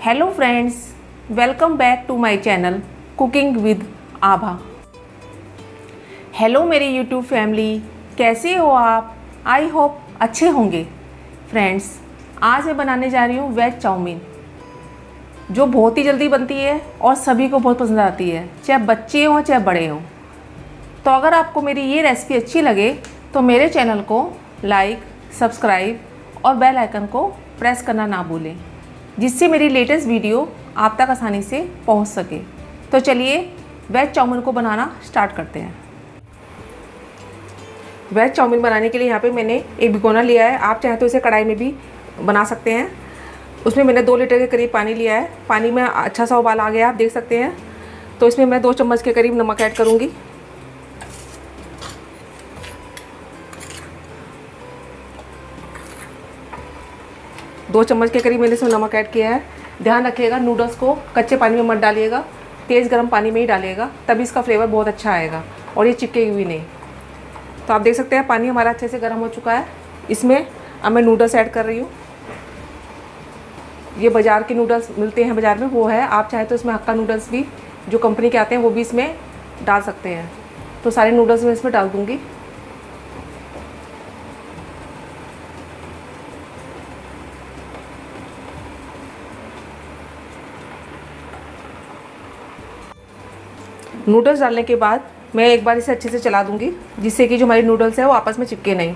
Hello friends, welcome back to my channel cooking with Abha. Hello मेरी YouTube family, कैसे हो आप? आई होप अच्छे होंगे। फ्रेंड्स, आज मैं बनाने जा रही हूँ वेज चाउमीन, जो बहुत ही जल्दी बनती है और सभी को बहुत पसंद आती है, चाहे बच्चे हों चाहे बड़े हों। तो अगर आपको मेरी ये रेसिपी अच्छी लगे तो मेरे चैनल को लाइक, सब्सक्राइब और बेल आइकन को प्रेस करना ना भूलें, जिससे मेरी लेटेस्ट वीडियो आप तक आसानी से पहुंच सके। तो चलिए वेज चाउमीन को बनाना स्टार्ट करते हैं। वेज चाउमीन बनाने के लिए यहाँ पे मैंने एक भिगोना लिया है। आप चाहें तो इसे कढ़ाई में भी बना सकते हैं। उसमें मैंने 2 लीटर के करीब पानी लिया है। पानी में अच्छा सा उबाल आ गया, आप देख सकते हैं। तो इसमें मैं 2 चम्मच के करीब नमक ऐड करूँगी। दो चम्मच के करीब मैंने इसमें नमक ऐड किया है। ध्यान रखिएगा, नूडल्स को कच्चे पानी में मत डालिएगा, तेज़ गर्म पानी में ही डालिएगा, तभी इसका फ्लेवर बहुत अच्छा आएगा और ये चिपकेगी भी नहीं। तो आप देख सकते हैं पानी हमारा अच्छे से गर्म हो चुका है। इसमें अब मैं नूडल्स ऐड कर रही हूँ। ये बाज़ार के नूडल्स मिलते हैं बाज़ार में, वो है। आप चाहे तो इसमें हक्का नूडल्स भी जो कंपनी के आते हैं वो भी इसमें डाल सकते हैं। तो सारे नूडल्स मैं इसमें डाल दूँगी। नूडल्स डालने के बाद मैं एक बार इसे अच्छे से चला दूंगी, जिससे कि जो हमारी नूडल्स है वो आपस में चिपके नहीं।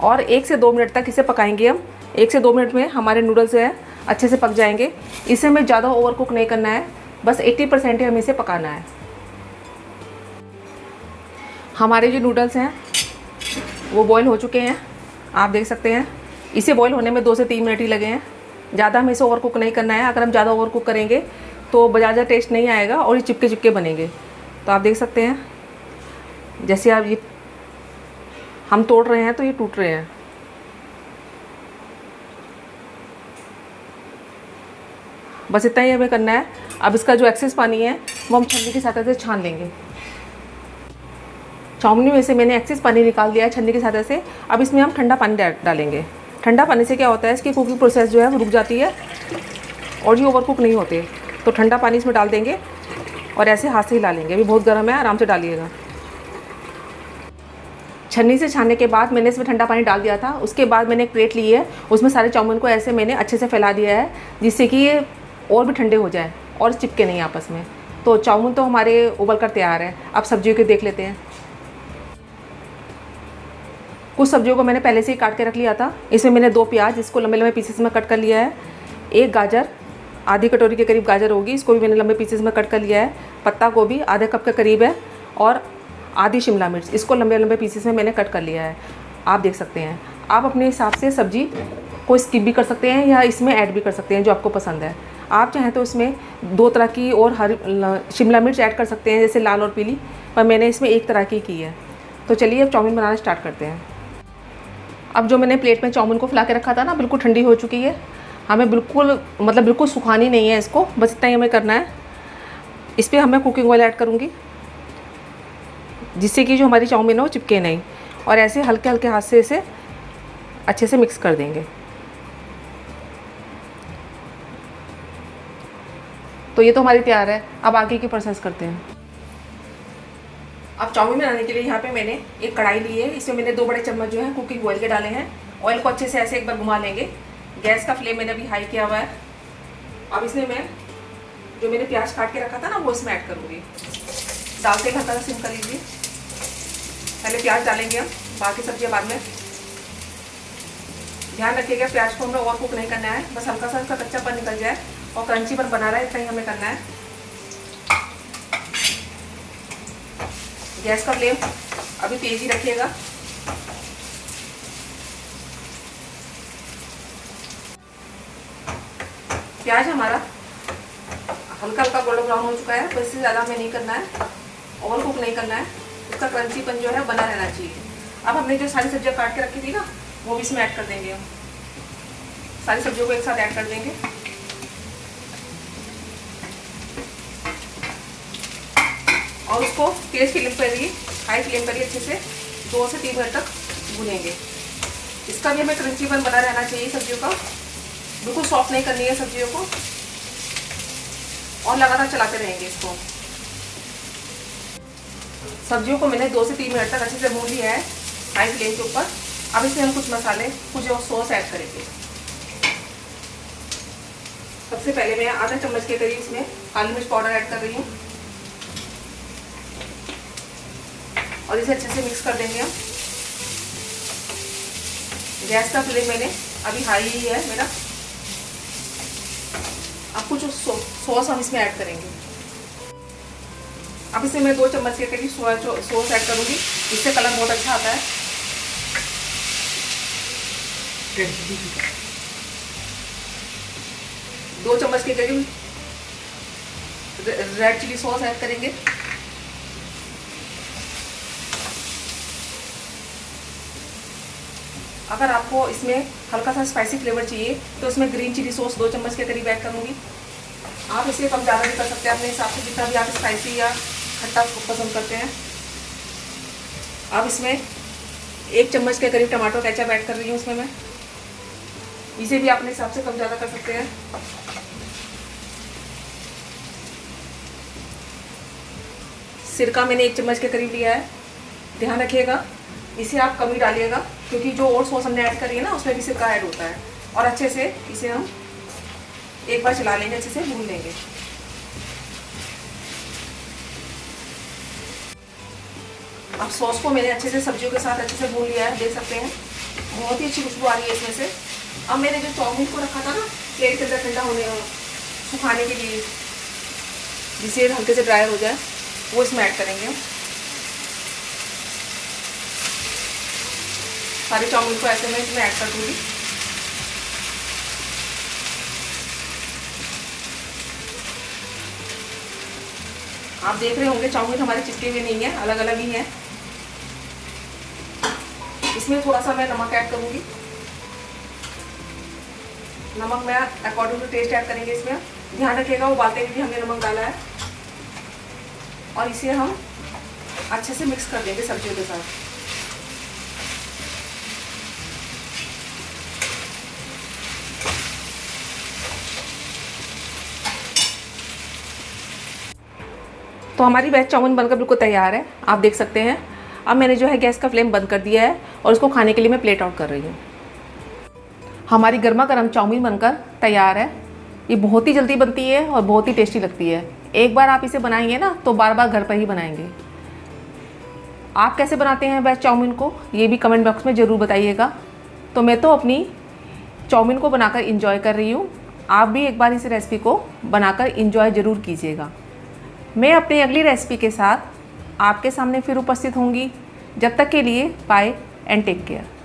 और 1 से 2 मिनट तक इसे पकाएंगे हम। 1 से 2 मिनट में हमारे नूडल्स है अच्छे से पक जाएंगे। इसे हमें ज़्यादा ओवर कुक नहीं करना है, बस 80% ही हमें इसे पकाना है। हमारे जो नूडल्स हैं वो बॉईल हो चुके हैं, आप देख सकते हैं। इसे बॉईल होने में 2 से 3 मिनट ही लगे हैं। ज़्यादा हमें इसे ओवर कुक नहीं करना है। अगर हम ज़्यादा ओवर कुक करेंगे तो बाजार टेस्ट नहीं आएगा और ये चिपके चिपके बनेंगे। तो आप देख सकते हैं, जैसे आप ये हम तोड़ रहे हैं तो ये टूट रहे हैं। बस इतना ही हमें करना है। अब इसका जो एक्सेस पानी है वो हम छन्नी की सहायता से छान लेंगे। चाउमीन में से मैंने एक्सेस पानी निकाल दिया है छन्नी की सहायता से। अब इसमें हम ठंडा पानी डालेंगे। ठंडा पानी से क्या होता है, इसकी कुकिंग प्रोसेस जो है वो रुक जाती है और ये ओवर कुक नहीं होते। तो ठंडा पानी इसमें डाल देंगे और ऐसे हाथ से हिला लेंगे। अभी बहुत गर्म है, आराम से डालिएगा। छन्नी से छानने के बाद मैंने इसमें ठंडा पानी डाल दिया था। उसके बाद मैंने एक प्लेट ली है, उसमें सारे चाउमीन को ऐसे मैंने अच्छे से फैला दिया है, जिससे कि ये और भी ठंडे हो जाए और चिपके नहीं आपस में। तो चाउमीन तो हमारे उबल कर तैयार है। अब सब्जियों के देख लेते हैं। कुछ सब्जियों को मैंने पहले से ही काट के रख लिया था। इसमें मैंने 2 प्याज, इसको लंबे लंबे पीसेस में कट कर लिया है। 1 गाजर, आधी कटोरी के करीब गाजर होगी, इसको भी मैंने लंबे पीसेस में कट कर लिया है। पत्ता गोभी आधे कप के करीब है और आधी शिमला मिर्च, इसको लंबे लंबे पीसेस में मैंने कट कर लिया है। आप देख सकते हैं। आप अपने हिसाब से सब्जी को स्किप भी कर सकते हैं या इसमें ऐड भी कर सकते हैं, जो आपको पसंद है। आप चाहें तो इसमें 2 तरह की और हरी शिमला मिर्च ऐड कर सकते हैं, जैसे लाल और पीली, पर मैंने इसमें 1 तरह की है। तो चलिए अब चाउमीन बनाना स्टार्ट करते हैं। अब जो मैंने प्लेट में चाउमीन को फैला के रखा था ना, बिल्कुल ठंडी हो चुकी है। हमें बिल्कुल सुखानी नहीं है इसको, बस इतना ही हमें करना है। इस पर हमें कुकिंग ऑयल ऐड करूँगी, जिससे कि जो हमारी चाउमीन है वो चिपके नहीं। और ऐसे हल्के हल्के हाथ से इसे अच्छे से मिक्स कर देंगे। तो ये तो हमारी तैयार है। अब आगे की प्रोसेस करते हैं। अब चाउमीन बनाने के लिए यहाँ पे मैंने एक कढ़ाई ली है। इसमें मैंने 2 बड़े चम्मच जो है कुकिंग ऑयल के डाले हैं। ऑयल को अच्छे से ऐसे एक बार घुमा लेंगे। गैस का फ्लेम मैंने अभी हाई किया हुआ है। अब इसमें मैं जो मैंने प्याज काट के रखा था ना, वो इसमें ऐड करूँगी। डालते हल्का सा सिम कर लीजिए। पहले प्याज डालेंगे हम, बाकी सब्जियाँ बाद में। ध्यान रखिएगा, प्याज को हमें ओवर कुक नहीं करना है, बस हल्का सा इसका कच्चापन निकल जाए और क्रंचीपन बना रहा है, इतना ही हमें करना है। गैस का फ्लेम अभी तेज ही रखिएगा। प्याज हमारा हल्का हल्का गोल्डन ब्राउन हो चुका है, तो इससे ज़्यादा हमें नहीं करना है, ओवर कुक नहीं करना है। इसका क्रंचीपन जो है बना रहना चाहिए। अब हमने जो सारी सब्जियां काट के रखी थी ना, वो भी इसमें ऐड कर देंगे। हम सारी सब्जियों को एक साथ ऐड कर देंगे और उसको तेज फ्लेम पर ही, हाई फ्लेम पर ही अच्छे से 2 से 3 मिनट तक भूनेंगे। इसका भी हमें क्रंचीपन बना रहना चाहिए सब्जियों का, बिल्कुल सॉफ्ट नहीं करनी है सब्जियों को। और लगातार चलाते रहेंगे इसको। सब्जियों को मैंने 2 से 3 मिनट तक अच्छे से भून लिया है हाई फ्लेम के ऊपर। अब इसमें हम कुछ मसाले, कुछ और सॉस ऐड करेंगे। सबसे पहले मैं आधा चम्मच के करीब इसमें काली मिर्च पाउडर ऐड कर रही हूँ और इसे अच्छे से मिक्स कर देंगे हम। गैस का फ्लेम मैंने अभी हाई ही है मेरा। अब कुछ सॉस हम इसमें ऐड करेंगे। अब इसमें मैं 2 चम्मच के करीब सोया सॉस ऐड करूँगी, इससे कलर बहुत अच्छा आता है। दो चम्मच के करीब रेड चिली सॉस ऐड करेंगे। अगर आपको इसमें हल्का सा स्पाइसी फ्लेवर चाहिए तो इसमें ग्रीन चिली सॉस 2 चम्मच के करीब ऐड करूँगी। आप इसे कम ज़्यादा भी कर सकते हैं अपने हिसाब से, जितना भी आप स्पाइसी या खट्टा पसंद करते हैं। अब इसमें 1 चम्मच के करीब टमाटो केचप ऐड कर रही हूँ इसमें मैं। इसे भी अपने हिसाब से कम ज़्यादा कर सकते हैं। सिरका मैंने 1 चम्मच के करीब लिया है। ध्यान रखिएगा इसे आप कम ही डालिएगा, क्योंकि जो और सॉस हमने ऐड करी है ना उसमें भी सिरका ऐड होता है। और अच्छे से इसे हम एक बार चला लेंगे, अच्छे से भून लेंगे। अब सॉस को मैंने अच्छे से सब्जियों के साथ अच्छे से भून लिया है, देख सकते हैं बहुत ही अच्छी खुशबू आ रही है इसमें से। अब मैंने जो चाउमीन को रखा था ना प्लेट के अंदर ठंडा होने सुखाने के लिए, जिसे हल्के से ड्राई हो जाए, वो इसमें ऐड करेंगे। सारे चाउमीन को ऐसे मैं इसमें ऐड कर दूँगी। आप देख रहे होंगे चाउमीन हमारे चिपके हुए नहीं है, अलग अलग ही है। इसमें थोड़ा सा मैं नमक ऐड करूँगी। नमक मैं अकॉर्डिंग टू टेस्ट ऐड करेंगे इसमें। ध्यान रखिएगा उबालते हुए भी हमने नमक डाला है। और इसे हम अच्छे से मिक्स कर देंगे सब्जियों के साथ। तो हमारी वेज चाउमीन बनकर बिल्कुल तैयार है, आप देख सकते हैं। अब मैंने जो है गैस का फ्लेम बंद कर दिया है और इसको खाने के लिए मैं प्लेट आउट कर रही हूँ। हमारी गर्मा गर्म चाउमीन बनकर तैयार है। ये बहुत ही जल्दी बनती है और बहुत ही टेस्टी लगती है। एक बार आप इसे बनाएंगे ना तो बार बार घर पर ही बनाएंगे। आप कैसे बनाते हैं वेज चाउमीन को, ये भी कमेंट बॉक्स में ज़रूर बताइएगा। तो मैं तो अपनी चाउमीन को बनाकर इंजॉय कर रही हूँ। आप भी एक बार इस रेसिपी को बनाकर इंजॉय ज़रूर कीजिएगा। मैं अपनी अगली रेसिपी के साथ आपके सामने फिर उपस्थित होंगी। जब तक के लिए बाय एंड टेक केयर।